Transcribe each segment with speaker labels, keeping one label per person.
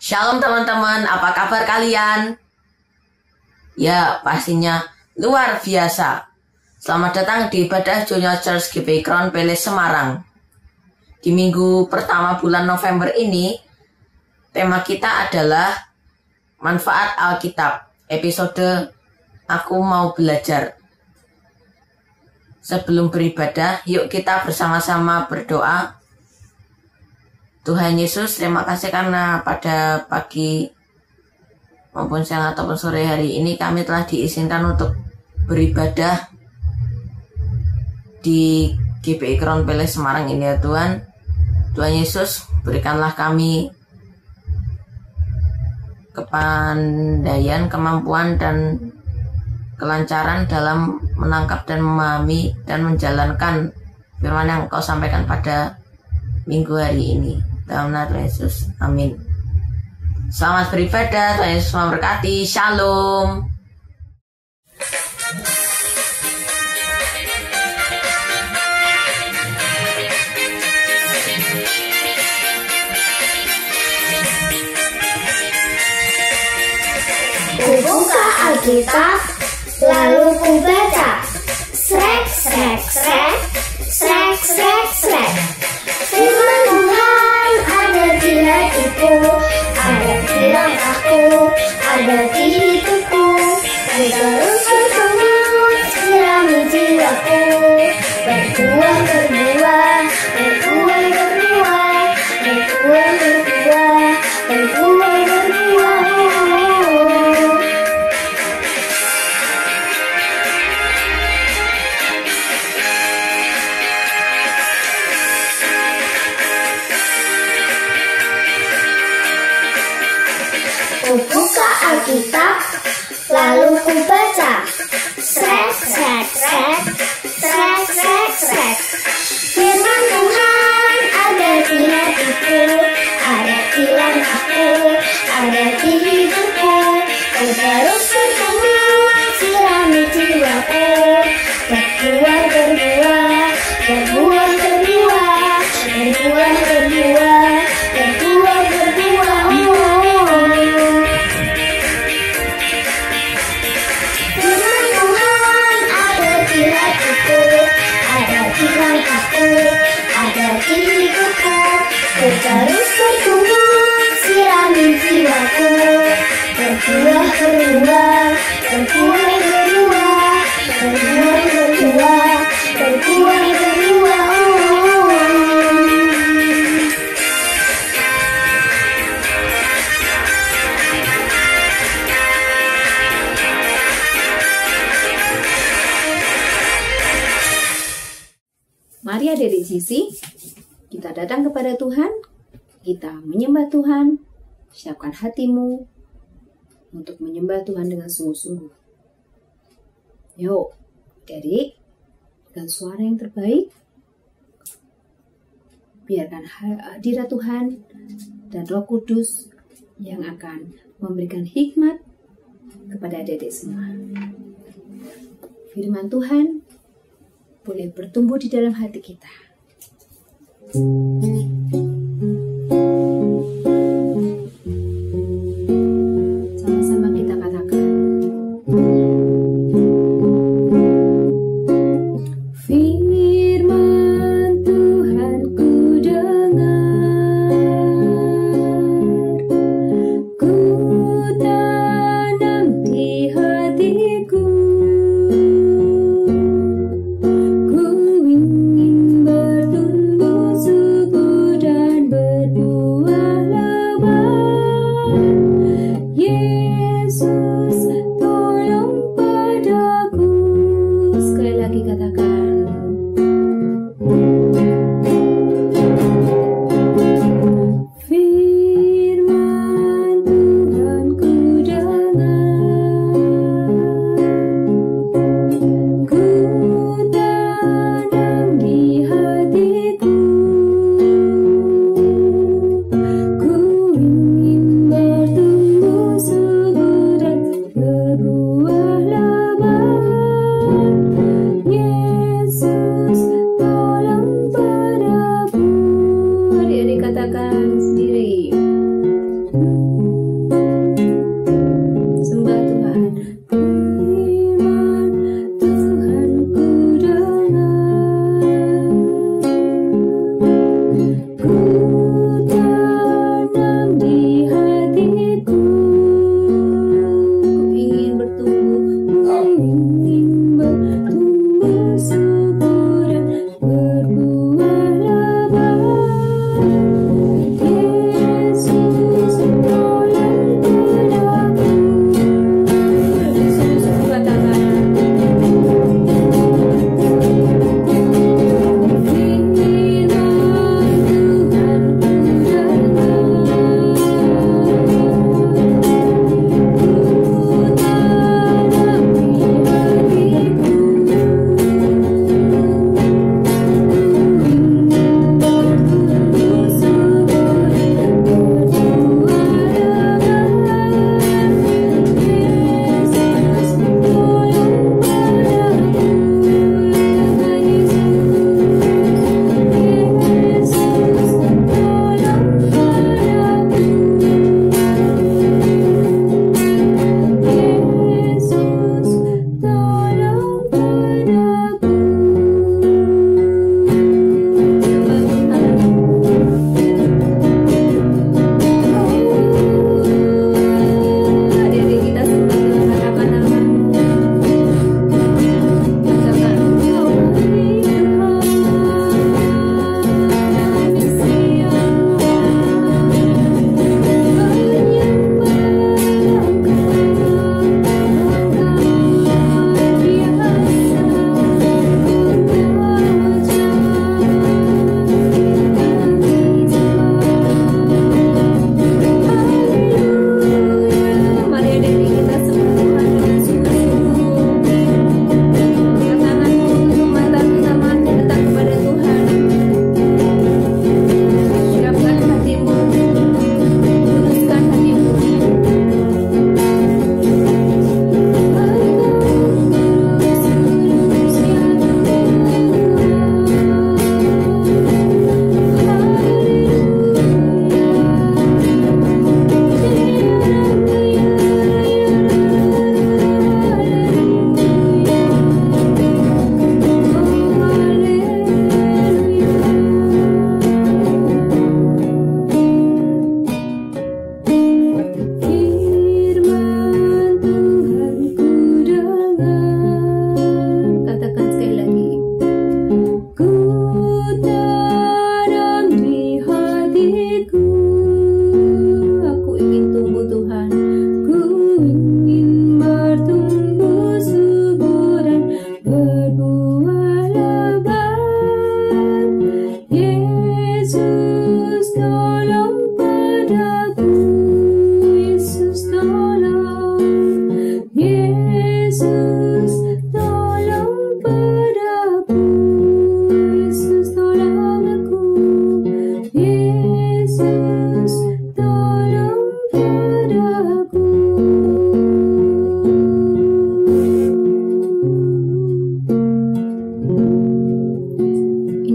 Speaker 1: Shalom teman-teman, apa kabar kalian? Ya, pastinya luar biasa. Selamat datang di ibadah Junior Church GPI Crown Palace Semarang. Di minggu pertama bulan November ini, tema kita adalah manfaat Alkitab, episode Aku Mau Belajar. Sebelum beribadah, yuk kita bersama-sama berdoa. Tuhan Yesus, terima kasih karena pada pagi maupun siang ataupun sore hari ini kami telah diizinkan untuk beribadah di GPI Crown Palace Semarang ini ya Tuhan. Tuhan Yesus, berikanlah kami kepandaian, kemampuan, dan kelancaran dalam menangkap dan memahami dan menjalankan firman yang Engkau sampaikan pada minggu hari ini. Dalam nama Tuhan Yesus, amin. Selamat beribadah, Tuhan Yesus memberkati. Shalom.
Speaker 2: Kubuka Alkitab, lalu kubaca. Srek, srek, srek, srek, srek, srek. Firman Tuhan ada di hatiku, ada di langkahku, ada di hidupku. Terus bertemu, sirami jiwaku. Berbuah, berbuah, berbuah, berbuah, berbuah, berbuah, berbuah, berbuah. Kubuka Alkitab, lalu kubaca. Srek, srek, srek, srek, srek, srek. Firman Tuhan ada di hatiku, ada di langkahku, ada di hidupku. Terus bertemu, sirami jiwaku. Berbuah, berbuah, berbuah, berbuah, berbuah, berbuah, berbuah, berbuah. Firman Tuhan ada di hatiku, ada di langkahku, ada di hidupku. Terus bertumbuh, sirami jiwaku. Berbuah, berbuah, berbuah, berbuah, berbuah, berbuah, berbuah, berbuah.
Speaker 3: Mari adik-adik Sisi, kita datang kepada Tuhan, kita menyembah Tuhan, siapkan hatimu untuk menyembah Tuhan dengan sungguh-sungguh. Yuk, adik, dengan suara yang terbaik, biarkan hadirat Tuhan dan Roh Kudus yang akan memberikan hikmat kepada adik-adik semua. Firman Tuhan boleh bertumbuh di dalam hati kita. Sama-sama kita katakan. Firman Tuhan ku dengar, ku tanam di hatiku. Ku ingin bertumbuh subur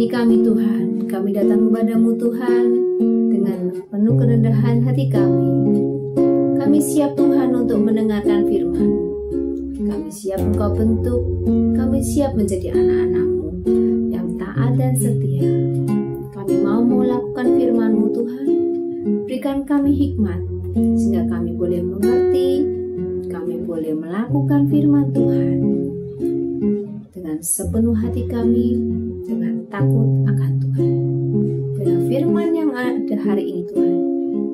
Speaker 3: Ampuni kami Tuhan, kami datang kepadamu Tuhan dengan penuh kerendahan hati kami. Kami siap Tuhan untuk mendengarkan firman. Kami siap Engkau bentuk, kami siap menjadi anak-anak-Mu yang taat dan setia. Kami mau melakukan firman-Mu Tuhan. Berikan kami hikmat, sehingga kami boleh mengerti, kami boleh melakukan firman Tuhan dengan sepenuh hati kami, dengan takut akan Tuhan. Biar firman yang ada hari ini Tuhan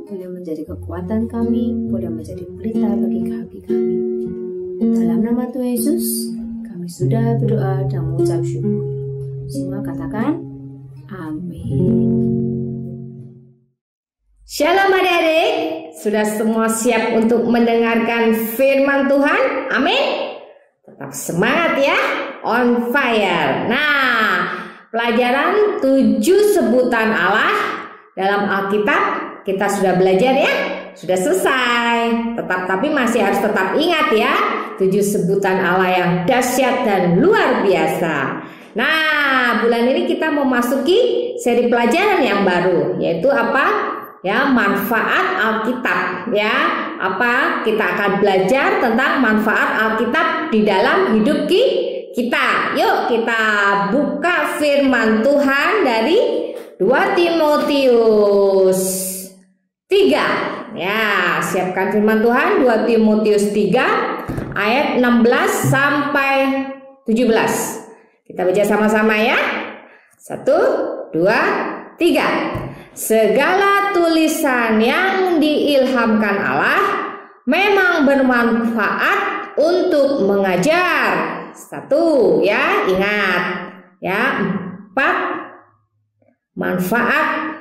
Speaker 3: boleh menjadi kekuatan kami, boleh menjadi berita bagi kaki kami. Dalam nama Tuhan Yesus, kami sudah berdoa dan mengucap syukur. Semua katakan, amin.
Speaker 4: Shalom adik-adik, sudah semua siap untuk mendengarkan firman Tuhan? Amin. Tetap semangat ya, on fire. Nah, pelajaran 7 sebutan Allah dalam Alkitab kita sudah belajar ya, sudah selesai. Tapi masih harus tetap ingat ya, 7 sebutan Allah yang dahsyat dan luar biasa. Nah, bulan ini kita memasuki seri pelajaran yang baru, yaitu apa? Ya, manfaat Alkitab ya. Apa? Kita akan belajar tentang manfaat Alkitab di dalam hidup kita. Yuk kita buka firman Tuhan dari 2 Timotius 3. Ya, siapkan firman Tuhan 2 Timotius 3 ayat 16 sampai 17. Kita baca sama-sama ya. 1, 2, 3. Segala tulisan yang diilhamkan Allah memang bermanfaat untuk mengajar. 1 ya, ingat ya. 4 manfaat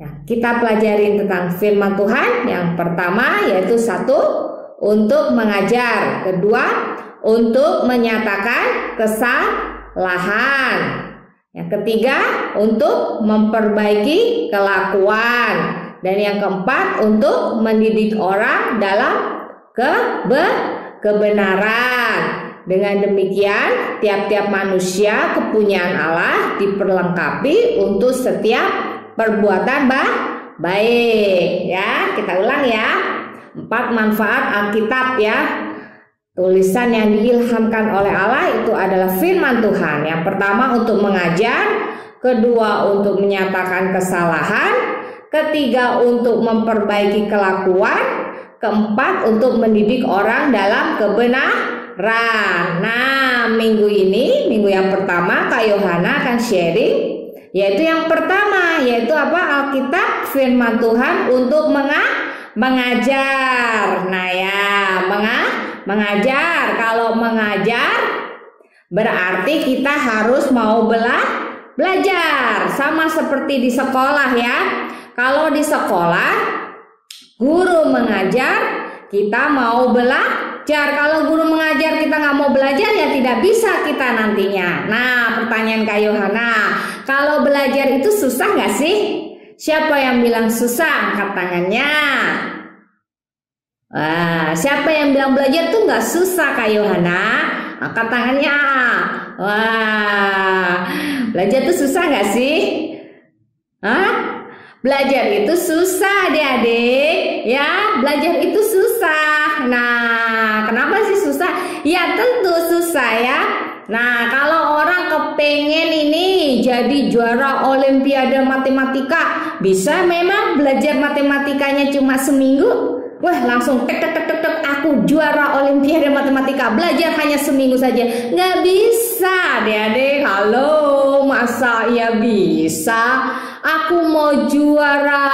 Speaker 4: ya, kita pelajarin tentang firman Tuhan. Yang pertama yaitu 1 untuk mengajar, kedua untuk menyatakan kesalahan, yang ketiga untuk memperbaiki kelakuan, dan yang keempat untuk mendidik orang dalam kebenaran. Dengan demikian tiap-tiap manusia kepunyaan Allah diperlengkapi untuk setiap perbuatan baik ya. Kita ulang ya, 4 manfaat Alkitab ya. Tulisan yang diilhamkan oleh Allah itu adalah firman Tuhan. Yang pertama untuk mengajar, kedua untuk menyatakan kesalahan, ketiga untuk memperbaiki kelakuan, keempat untuk mendidik orang dalam kebenaran. Nah, minggu ini, minggu yang pertama Kak Yohana akan sharing, yaitu yang pertama, yaitu apa? Alkitab firman Tuhan untuk mengajar. Nah ya, mengajar. Kalau mengajar berarti kita harus mau belajar. Sama seperti di sekolah ya. Kalau di sekolah guru mengajar, kita mau belajar. Kalau guru mengajar kita nggak mau belajar, ya tidak bisa kita nantinya. Nah, pertanyaan Kak Yohana, kalau belajar itu susah nggak sih? Siapa yang bilang susah? Angkat tangannya. Wah, siapa yang bilang belajar tuh nggak susah Kak Yohana? Angkat tangannya. Wah, belajar tuh susah nggak sih? Hah? Belajar itu susah adik-adik ya, belajar itu susah. Nah, kenapa sih susah? Ya tentu susah ya. Nah, kalau orang kepengen ini jadi juara olimpiade matematika, bisa memang belajar matematikanya cuma seminggu? Wah, langsung tek aku juara olimpiade matematika, belajar hanya seminggu saja. Nggak bisa adik-adik. Halo, masa iya bisa? Aku mau juara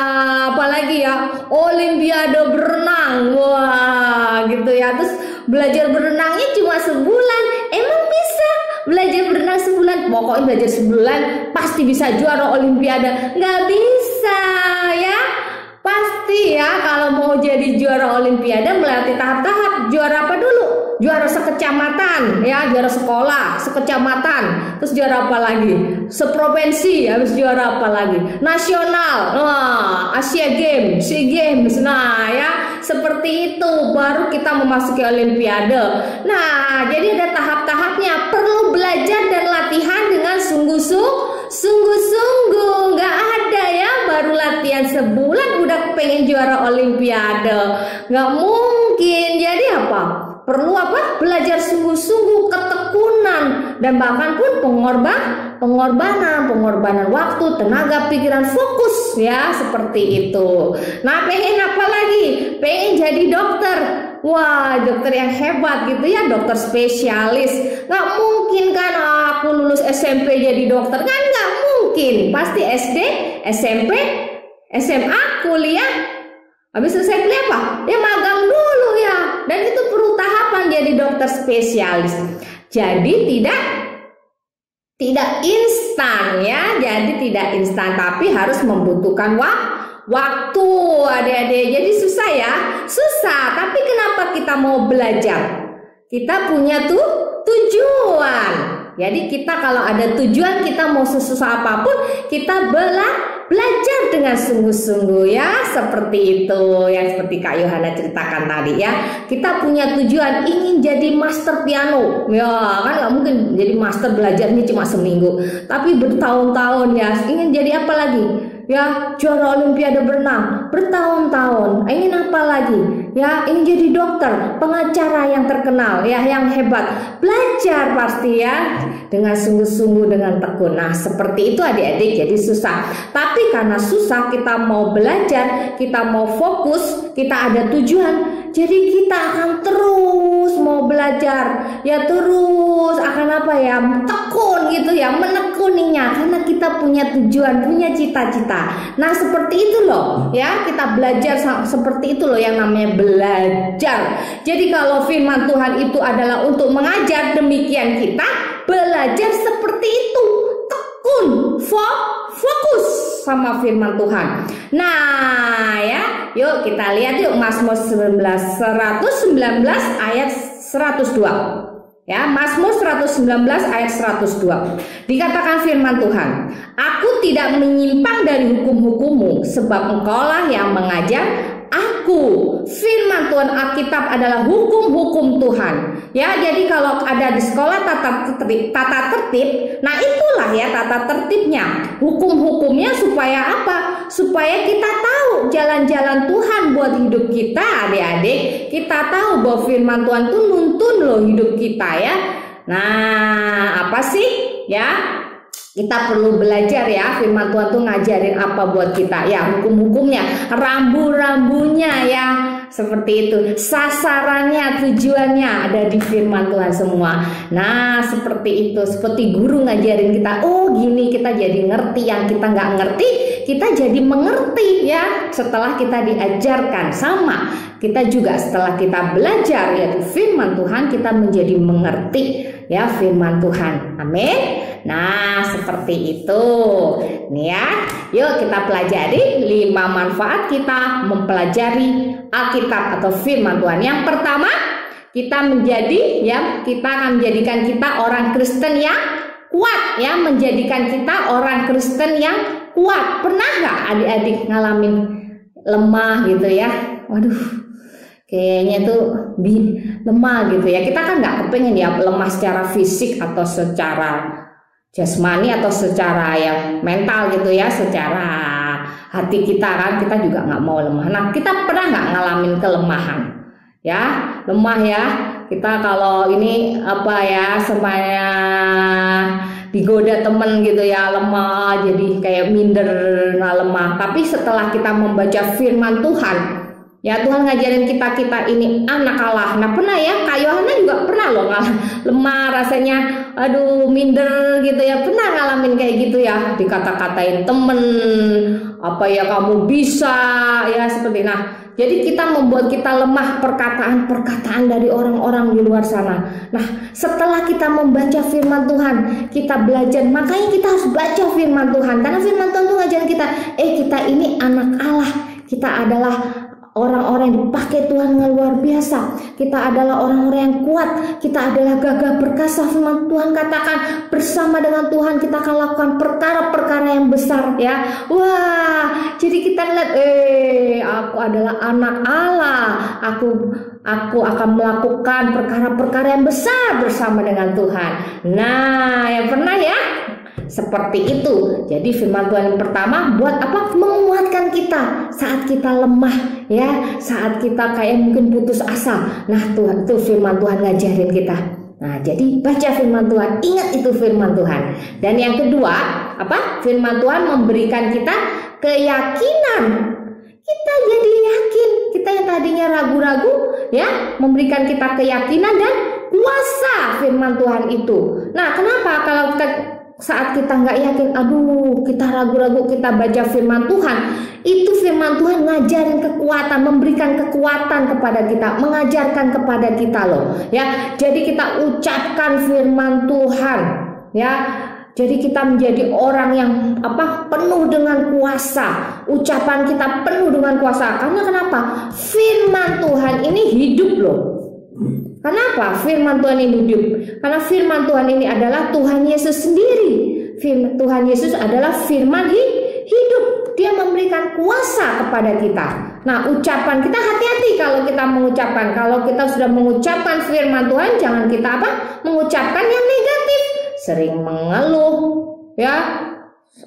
Speaker 4: apalagi ya, olimpiade berenang. Wah gitu ya. Terus belajar berenangnya cuma sebulan. Emang bisa belajar berenang sebulan? Pokoknya belajar sebulan pasti bisa juara olimpiade. Nggak bisa ya. Pasti ya, kalau mau jadi juara olimpiade melewati tahap-tahap. Juara apa dulu? Juara sekecamatan ya, juara sekolah sekecamatan. Terus juara apa lagi? Seprovinsi, habis juara apa lagi? Nasional. Wah, Asia Games, SEA Games. Nah ya, seperti itu baru kita memasuki olimpiade. Nah, jadi ada tahap-tahapnya. Perlu belajar dan latihan dengan sungguh-sungguh dan bahkan pun pengorbanan waktu, tenaga, pikiran, fokus ya, seperti itu. Nah, pengen apa lagi? Pengen jadi dokter. Wah, dokter yang hebat gitu ya, dokter spesialis. Nggak mungkin kan aku lulus SMP jadi dokter, kan nggak mungkin. Pasti SD, SMP, SMA, kuliah. Habis selesai kuliah apa? Dia magang dulu ya. Dan itu perlu tahapan jadi dokter spesialis. Jadi tidak instan ya. Jadi tidak instan, tapi harus membutuhkan waktu, adik-adik. Jadi susah ya, susah. Tapi kenapa kita mau belajar? Kita punya tujuan. Jadi kita kalau ada tujuan, kita mau sesusah apapun, kita belajar dengan sungguh-sungguh ya, seperti itu yang seperti Kak Yohana ceritakan tadi ya. Kita punya tujuan ingin jadi master piano ya, kan nggak mungkin jadi master belajarnya cuma seminggu, tapi bertahun-tahun ya. Ingin jadi apa lagi ya? Juara olimpiade berenang bertahun-tahun. Ingin apa lagi ya? Ingin jadi dokter, pengacara yang terkenal ya, yang hebat. Belajar pasti ya, dengan sungguh-sungguh, dengan tekun. Nah, seperti itu adik-adik. Jadi susah, tapi karena susah, kita mau belajar, kita mau fokus, kita ada tujuan, jadi kita akan terus mau belajar ya, terus akan apa ya, tekun gitu ya, menekuninya, karena kita punya tujuan, punya cita-cita. Nah, seperti itu loh ya, kita belajar seperti itu loh yang namanya belajar. Jadi kalau firman Tuhan itu adalah untuk mengajar, demikian kita belajar seperti itu, tekun, fokus sama firman Tuhan. Nah ya, yuk kita lihat yuk Mazmur 119 ayat 102. Ya, Mazmur 119 ayat 102. Dikatakan firman Tuhan, aku tidak menyimpang dari hukum-hukum-Mu, sebab Engkaulah yang mengajar aku. Firman Tuhan Alkitab adalah hukum-hukum Tuhan. Ya, jadi kalau ada di sekolah tata tertib, nah itulah ya tata tertibnya, hukum-hukumnya, supaya apa? Supaya kita tahu jalan-jalan Tuhan buat hidup kita, adik-adik. Kita tahu bahwa firman Tuhan itu nuntun loh hidup kita ya. Nah, apa sih ya? Kita perlu belajar ya, firman Tuhan tuh ngajarin apa buat kita ya, hukum-hukumnya, rambu-rambunya ya, seperti itu, sasarannya, tujuannya ada di firman Tuhan semua. Nah, seperti itu, seperti guru ngajarin kita, oh gini, kita jadi ngerti, yang kita nggak ngerti, kita jadi mengerti ya, setelah kita diajarkan. Sama, kita juga setelah kita belajar yaitu firman Tuhan, kita menjadi mengerti ya firman Tuhan. Amin. Nah, seperti itu. Nih ya, yuk kita pelajari 5 manfaat kita mempelajari Alkitab atau firman Tuhan. Yang pertama, kita akan menjadikan kita orang Kristen yang kuat ya, menjadikan kita orang Kristen yang kuat. Pernah nggak adik-adik ngalamin lemah gitu ya? Waduh, kayaknya tuh lemah gitu ya. Kita kan nggak kepengen ya lemah secara fisik atau secara jasmani atau secara yang mental gitu ya, secara hati kita kan, kita juga nggak mau lemah. Nah, kita pernah nggak ngalamin kelemahan ya, lemah ya. Kita kalau ini apa ya, semuanya digoda temen gitu ya, lemah, jadi kayak minder, lemah. Tapi setelah kita membaca firman Tuhan ya, Tuhan ngajarin kita ini anak Allah. Nah, pernah ya, Kak Yohana juga pernah loh lemah rasanya, aduh minder gitu ya, pernah ngalamin kayak gitu ya, dikata-katain temen, apa ya kamu bisa ya, seperti. Nah, jadi kita membuat kita lemah, perkataan dari orang-orang di luar sana. Nah, setelah kita membaca firman Tuhan, kita belajar, makanya kita harus baca firman Tuhan, karena firman Tuhan tuh ngajarin kita, kita ini anak Allah, kita adalah orang-orang yang dipakai Tuhan yang luar biasa. Kita adalah orang-orang yang kuat. Kita adalah gagah perkasa. Firman Tuhan katakan bersama dengan Tuhan kita akan lakukan perkara-perkara yang besar ya. Wah, jadi kita lihat, aku adalah anak Allah. Aku akan melakukan perkara-perkara yang besar bersama dengan Tuhan. Nah, yang pernah ya seperti itu. Jadi firman Tuhan yang pertama buat apa? Menguatkan kita saat kita lemah ya, saat kita kayak mungkin putus asa. Nah, Tuhan itu firman Tuhan ngajarin kita. Nah, jadi baca firman Tuhan, ingat itu firman Tuhan. Dan yang kedua, apa? Firman Tuhan memberikan kita keyakinan. Kita jadi yakin. Kita yang tadinya ragu-ragu, ya, memberikan kita keyakinan dan kuasa firman Tuhan itu. Nah, kenapa kalau saat kita nggak yakin, aduh, kita ragu-ragu, kita baca firman Tuhan, itu firman Tuhan ngajarin kekuatan, memberikan kekuatan kepada kita, mengajarkan kepada kita loh, ya. Jadi kita ucapkan firman Tuhan, ya. Jadi kita menjadi orang yang penuh dengan kuasa. Ucapan kita penuh dengan kuasa. Karena kenapa? Firman Tuhan ini hidup loh. Kenapa firman Tuhan ini hidup? Karena firman Tuhan ini adalah Tuhan Yesus sendiri. Tuhan Yesus adalah firman hidup. Dia memberikan kuasa kepada kita. Nah, ucapan kita, hati-hati kalau kita mengucapkan. Kalau kita sudah mengucapkan firman Tuhan, jangan kita mengucapkan yang negatif. Sering mengeluh, ya.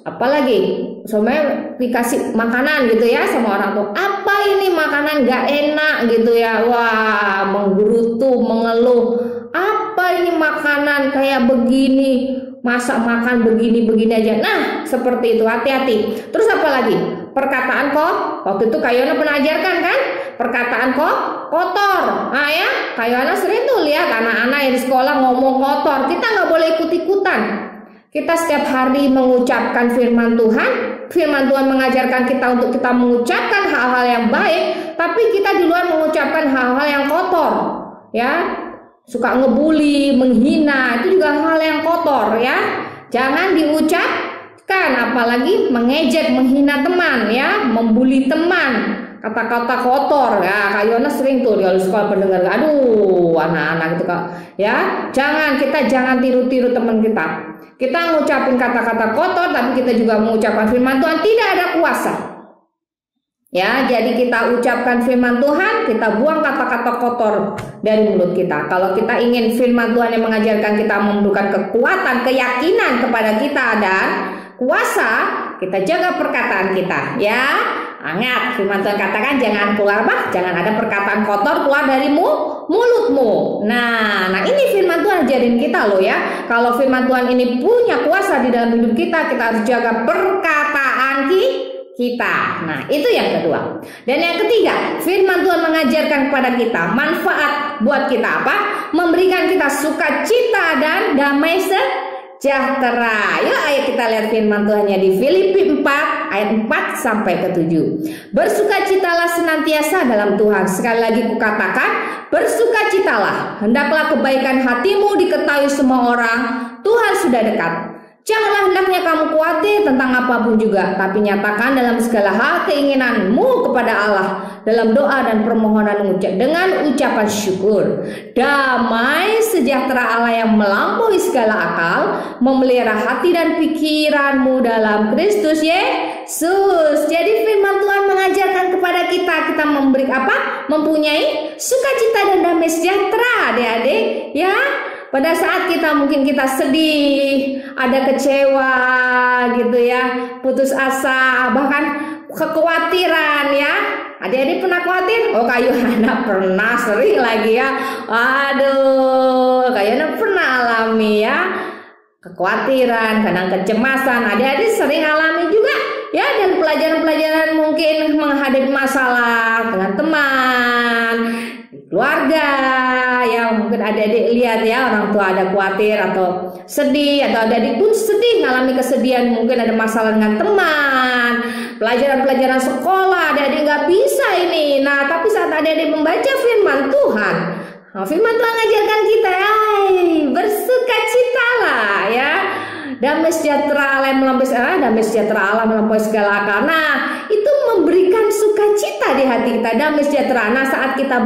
Speaker 4: Apalagi sebenarnya dikasih makanan gitu ya sama orang tua, apa ini makanan gak enak gitu ya, wah, menggerutu, mengeluh, apa ini makanan kayak begini, masa makan begini aja. Nah, seperti itu, hati-hati. Terus apa lagi? Perkataan kok, waktu itu Kayona pernah ajarkan kan, perkataan kok kotor. Nah ya, Kayona sering tuh lihat anak-anak yang di sekolah ngomong kotor. Kita nggak boleh ikut-ikutan. Kita setiap hari mengucapkan firman Tuhan. Firman Tuhan mengajarkan kita untuk kita mengucapkan hal-hal yang baik, tapi kita di luar mengucapkan hal-hal yang kotor, ya. Suka ngebully, menghina, itu juga hal yang kotor, ya. Jangan diucapkan, apalagi mengejek, menghina teman, ya, membuli teman, kata-kata kotor, ya. Kak Yona sering tuh di sekolah pendengar, aduh, anak-anak gitu Kak, ya. Kita jangan tiru-tiru teman kita. Kita ngucapin kata-kata kotor, tapi kita juga mengucapkan firman Tuhan, tidak ada kuasa. Ya, jadi kita ucapkan firman Tuhan, kita buang kata-kata kotor dari mulut kita. Kalau kita ingin firman Tuhan yang mengajarkan kita memberikan kekuatan, keyakinan kepada kita dan kuasa, kita jaga perkataan kita, ya. Ingat, firman Tuhan katakan jangan keluar jangan ada perkataan kotor keluar dari mulutmu. Nah ini firman Tuhan ajarin kita loh, ya. Kalau firman Tuhan ini punya kuasa di dalam hidup kita, kita harus jaga perkataan kita. Nah, itu yang kedua. Dan yang ketiga, firman Tuhan mengajarkan kepada kita manfaat buat kita apa? Memberikan kita sukacita dan damai sejahtera. Yuk, ayo kita lihat firman Tuhannya di Filipi 4 ayat 4 sampai ke 7. Bersukacitalah senantiasa dalam Tuhan. Sekali lagi kukatakan, bersukacitalah. Hendaklah kebaikan hatimu diketahui semua orang. Tuhan sudah dekat. Janganlah hendaknya kamu khawatir tentang apapun juga, tapi nyatakan dalam segala hal keinginanmu kepada Allah dalam doa dan permohonan dengan ucapan syukur. Damai sejahtera Allah yang melampaui segala akal memelihara hati dan pikiranmu dalam Kristus Yesus. Jadi firman Tuhan mengajarkan kepada kita memberi mempunyai sukacita dan damai sejahtera, adik-adik, ya. Pada saat mungkin kita sedih, ada kecewa gitu ya, putus asa, bahkan kekhawatiran ya. Adik-adik pernah khawatir? Oh, Kak Yohana pernah, sering lagi ya. Aduh, Kak Yohana pernah alami ya. Kekhawatiran, kadang kecemasan, adik-adik sering alami juga ya. Dan pelajaran-pelajaran mungkin menghadapi masalah dengan teman, keluarga, yang mungkin adik-adik lihat ya, orang tua ada khawatir atau sedih, atau adik-adik pun sedih, mengalami kesedihan, mungkin ada masalah dengan teman, pelajaran-pelajaran sekolah, adik-adik nggak bisa ini. Nah, tapi saat adik-adik membaca firman Tuhan, firman Tuhan mengajarkan kita, bersukacitalah ya. Damai sejahtera Allah melampaui segala akal. Nah, itu memberikan sukacita di hati kita, damai sejahtera. Nah, saat kita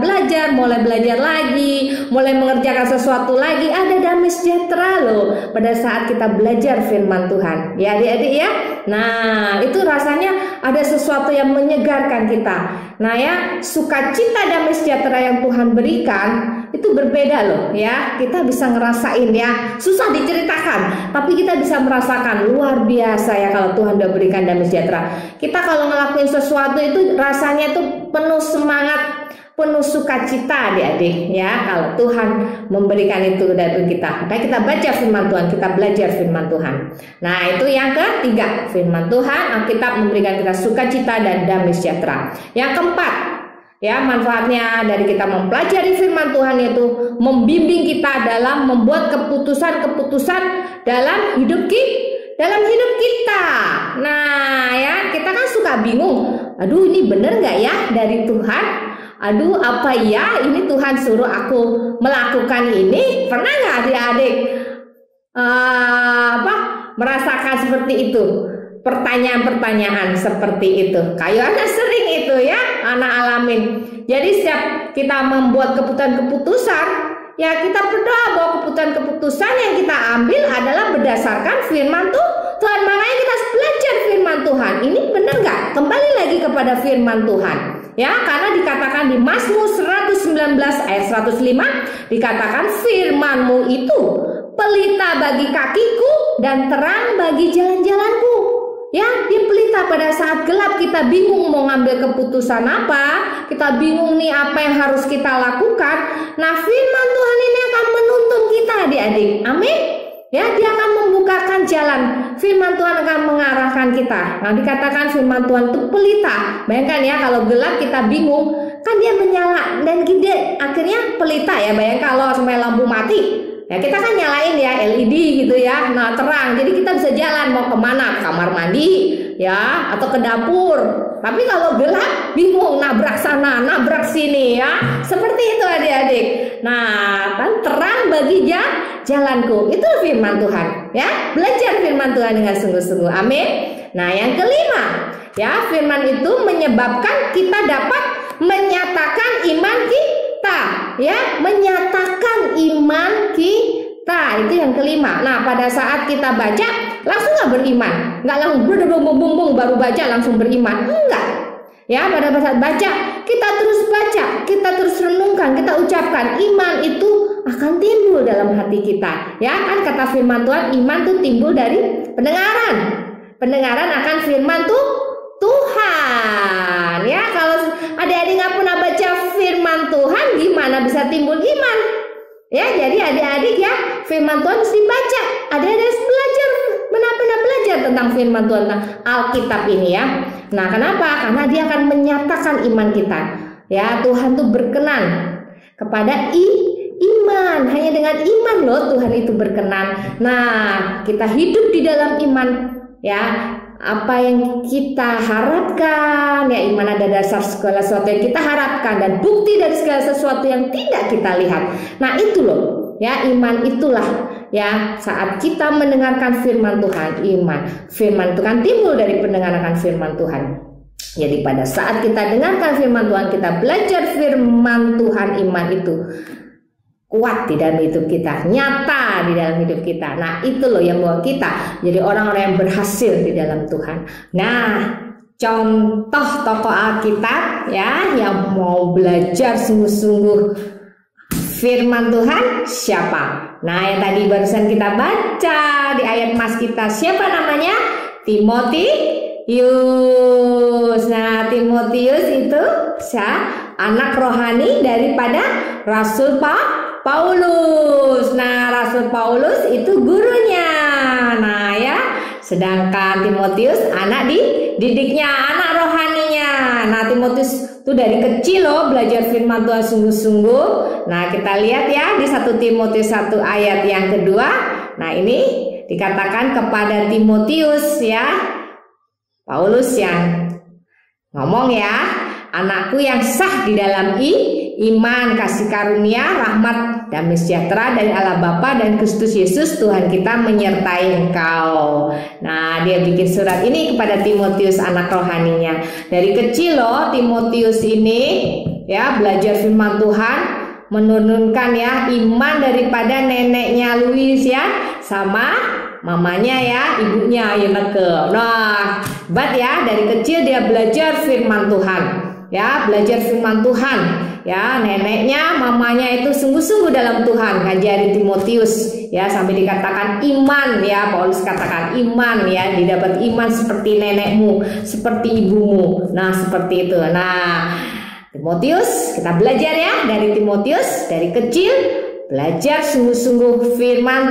Speaker 4: mulai belajar lagi, mulai mengerjakan sesuatu lagi, ada damai sejahtera loh pada saat kita belajar firman Tuhan. Ya, adik-adik ya. Nah, itu rasanya ada sesuatu yang menyegarkan kita. Nah, ya, sukacita damai sejahtera yang Tuhan berikan itu berbeda loh ya. Kita bisa ngerasain ya, susah diceritakan, tapi kita bisa merasakan luar biasa ya kalau Tuhan udah berikan damai sejahtera. Kita kalau ngelakuin sesuatu itu rasanya tuh penuh semangat, penuh sukacita adik-adik ya kalau Tuhan memberikan itu dari kita. Maka kita baca firman Tuhan, kita belajar firman Tuhan. Nah itu yang ketiga, firman Tuhan Alkitab memberikan kita sukacita dan damai sejahtera. Yang keempat, ya manfaatnya dari kita mempelajari firman Tuhan itu membimbing kita dalam membuat keputusan-keputusan dalam hidup kita. Nah ya kita kan suka bingung, aduh ini bener nggak ya dari Tuhan? Aduh apa ya ini Tuhan suruh aku melakukan ini? Pernah nggak adik-adik merasakan seperti itu? Pertanyaan-pertanyaan seperti itu. Kayaknya sering itu ya anak alamin. Jadi setiap kita membuat keputusan-keputusan, ya kita berdoa bahwa keputusan-keputusan yang kita ambil adalah berdasarkan firman Tuhan. Makanya kita belajar firman Tuhan. Ini benar nggak? Kembali lagi kepada firman Tuhan. Ya, karena dikatakan di Mazmur 119 ayat 105 dikatakan firman-Mu itu pelita bagi kakiku dan terang bagi jalan-jalanku. Ya, dia pelita pada saat gelap kita bingung mau ngambil keputusan apa, kita bingung nih apa yang harus kita lakukan. Nah, firman Tuhan ini akan menuntun kita adik-adik. Amin. Ya, dia akan membukakan jalan. Firman Tuhan akan mengarahkan kita. Nah, dikatakan firman Tuhan itu pelita. Bayangkan ya, kalau gelap kita bingung, kan dia menyala dan kita akhirnya pelita ya. Bayangkan kalau sampai lampu mati, ya kita kan nyalain ya LED gitu ya. Nah, terang. Jadi kita bisa jalan mau kemana? Ke kamar mandi ya, atau ke dapur. Tapi kalau gelap bingung, nabrak sana, nabrak sini ya. Seperti itu adik-adik. Nah, kan terang bagi jalanku. Itu firman Tuhan ya. Belajar firman Tuhan dengan sungguh-sungguh. Amin. Nah, yang kelima, ya firman itu menyebabkan kita dapat menyatakan iman kita, ya, menyatakan iman kita. Itu yang kelima. Nah, pada saat kita baca langsung nggak beriman, nggak langsung bum baru baca langsung beriman, enggak. Ya, pada saat baca kita terus renungkan, kita ucapkan, iman itu akan timbul dalam hati kita. Ya, kan kata firman Tuhan, iman itu timbul dari pendengaran. Pendengaran akan firman Tuhan. Ya, kalau adik-adik nggak pernah baca firman Tuhan, gimana bisa timbul iman? Ya, jadi adik-adik ya, firman Tuhan harus dibaca. Adik-adik harus belajar, benar-benar belajar tentang firman Tuhan, tentang Alkitab ini ya. Nah, kenapa? Karena dia akan menyatakan iman kita. Ya, Tuhan tuh berkenan kepada iman. Hanya dengan iman loh Tuhan itu berkenan. Nah, kita hidup di dalam iman ya. Apa yang kita harapkan, ya iman ada dasar segala sesuatu yang kita harapkan dan bukti dari segala sesuatu yang tidak kita lihat. Nah, itu loh ya, iman itulah ya saat kita mendengarkan firman Tuhan. Firman itu kan timbul dari pendengaran firman Tuhan. Jadi pada saat kita dengarkan firman Tuhan, kita belajar firman Tuhan, iman itu kuat di dalam hidup kita, nyata di dalam hidup kita. Nah, itu loh yang membawa kita jadi orang-orang yang berhasil di dalam Tuhan. Nah, contoh tokoh Alkitab ya yang mau belajar sungguh-sungguh firman Tuhan siapa? Nah, yang tadi barusan kita baca di ayat mas kita, siapa namanya? Timotius. Nah, Timotius itu anak rohani daripada Rasul Paulus. Nah, Rasul Paulus itu gurunya. Nah ya, sedangkan Timotius anak didiknya, anak rohaninya. Nah, Timotius itu dari kecil loh belajar firman Tuhan sungguh-sungguh. Nah, kita lihat ya di 1 Timotius 1 ayat yang kedua. Nah, ini dikatakan kepada Timotius ya, Paulus yang ngomong ya, anakku yang sah di dalam iman, kasih karunia, rahmat, damai sejahtera dari Allah Bapa dan Kristus Yesus Tuhan kita menyertai engkau. Nah, dia bikin surat ini kepada Timotius anak rohaninya. Dari kecil loh Timotius ini ya belajar firman Tuhan, menurunkan ya iman daripada neneknya Louis ya sama mamanya ya, ibunya Yeneke. Nah, ya dari kecil dia belajar firman Tuhan. Ya, belajar firman Tuhan. Ya, neneknya, mamanya itu sungguh-sungguh dalam Tuhan, ngajari Timotius ya sampai dikatakan iman ya, Paulus katakan iman ya, didapat iman seperti nenekmu, seperti ibumu. Nah, seperti itu. Nah, Timotius, kita belajar ya dari Timotius, dari kecil belajar sungguh-sungguh firman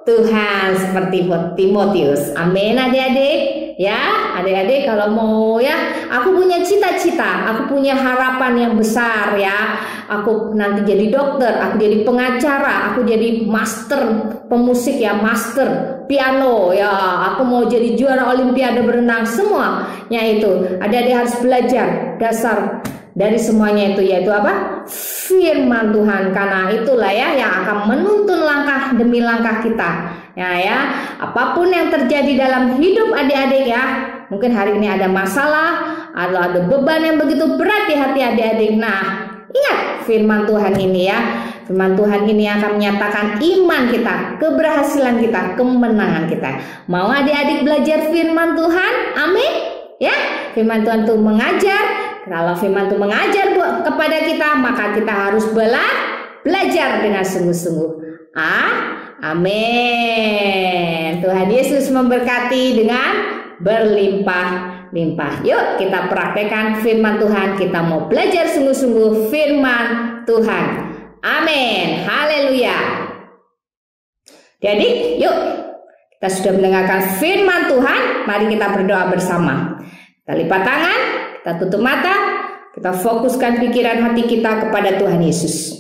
Speaker 4: Tuhan seperti Timotius. Amin adik-adik. Ya, adik-adik kalau mau ya, aku punya cita-cita, aku punya harapan yang besar ya. Aku nanti jadi dokter, aku jadi pengacara, aku jadi master pemusik ya, master piano ya. Aku mau jadi juara olimpiade berenang, semuanya itu. Adik-adik harus belajar dasar dari semuanya itu, yaitu apa? Firman Tuhan, karena itulah ya yang akan menuntun langkah demi langkah kita. Ya, apapun yang terjadi dalam hidup adik-adik ya, mungkin hari ini ada masalah, ada beban yang begitu berat di hati adik-adik. Nah, ingat firman Tuhan ini ya. Firman Tuhan ini akan menyatakan iman kita, keberhasilan kita, kemenangan kita. Mau adik-adik belajar firman Tuhan? Amin. Ya, firman Tuhan itu mengajar. Kalau firman Tuhan mengajar kepada kita, maka kita harus belajar dengan sungguh-sungguh. Amin. Tuhan Yesus memberkati dengan berlimpah-limpah. Yuk kita praktekkan firman Tuhan. Kita mau belajar sungguh-sungguh firman Tuhan. Amin. Haleluya. Jadi yuk, kita sudah mendengarkan firman Tuhan. Mari kita berdoa bersama. Kita lipat tangan, kita tutup mata, kita fokuskan pikiran hati kita kepada Tuhan Yesus.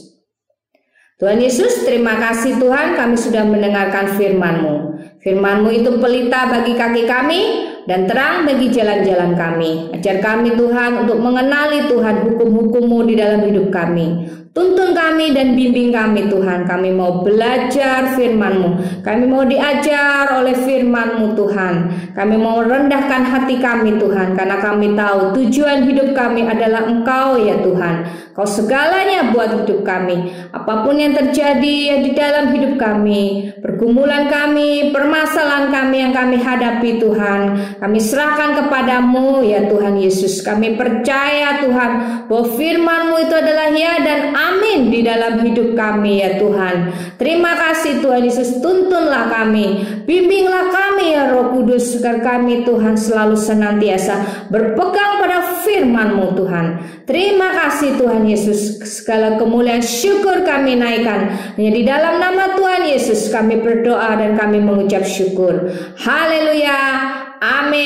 Speaker 4: Tuhan Yesus, terima kasih Tuhan, kami sudah mendengarkan firman-Mu. Firman-Mu itu pelita bagi kaki kami dan terang bagi jalan-jalan kami. Ajar kami Tuhan untuk mengenali Tuhan hukum-hukum-Mu di dalam hidup kami. Tuntun kami dan bimbing kami Tuhan. Kami mau belajar firman-Mu. Kami mau diajar oleh firman-Mu Tuhan. Kami mau rendahkan hati kami Tuhan, karena kami tahu tujuan hidup kami adalah Engkau ya Tuhan. Kau segalanya buat hidup kami. Apapun yang terjadi di dalam hidup kami, pergumulan kami, permasalahan kami yang kami hadapi Tuhan, kami serahkan kepadamu ya Tuhan Yesus. Kami percaya Tuhan bahwa firman-Mu itu adalah ya dan amin di dalam hidup kami ya Tuhan. Terima kasih Tuhan Yesus, tuntunlah kami, bimbinglah kami ya Roh Kudus, agar kami Tuhan selalu senantiasa berpegang pada firman-Mu Tuhan. Terima kasih Tuhan Yesus, segala kemuliaan syukur kami naikkan hanya di dalam nama Tuhan Yesus. Kami berdoa dan kami mengucap syukur. Haleluya. Amin.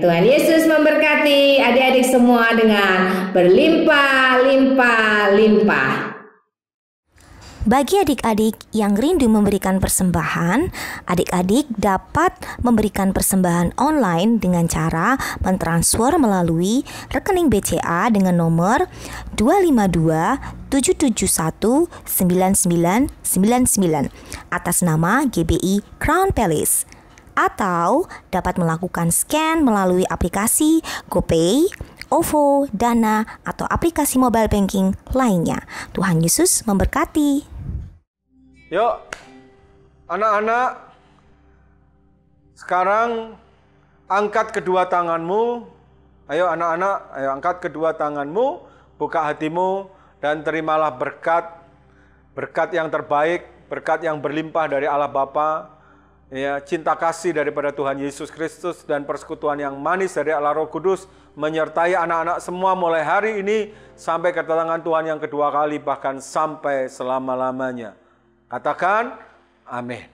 Speaker 4: Tuhan Yesus memberkati adik-adik semua dengan berlimpah-limpah-limpah.
Speaker 5: Bagi adik-adik yang rindu memberikan persembahan, adik-adik dapat memberikan persembahan online dengan cara mentransfer melalui rekening BCA dengan nomor 252-771-9999 atas nama GBI Crown Palace, atau dapat melakukan scan melalui aplikasi GoPay, OVO, Dana, atau aplikasi mobile banking lainnya. Tuhan Yesus memberkati.
Speaker 6: Yuk, anak-anak, sekarang angkat kedua tanganmu. Ayo anak-anak, ayo angkat kedua tanganmu, buka hatimu, dan terimalah berkat yang terbaik, berkat yang berlimpah dari Allah Bapa, ya, cinta kasih daripada Tuhan Yesus Kristus, dan persekutuan yang manis dari Allah Roh Kudus menyertai anak-anak semua mulai hari ini sampai kedatangan Tuhan yang kedua kali, bahkan sampai selama-lamanya. Katakan amin.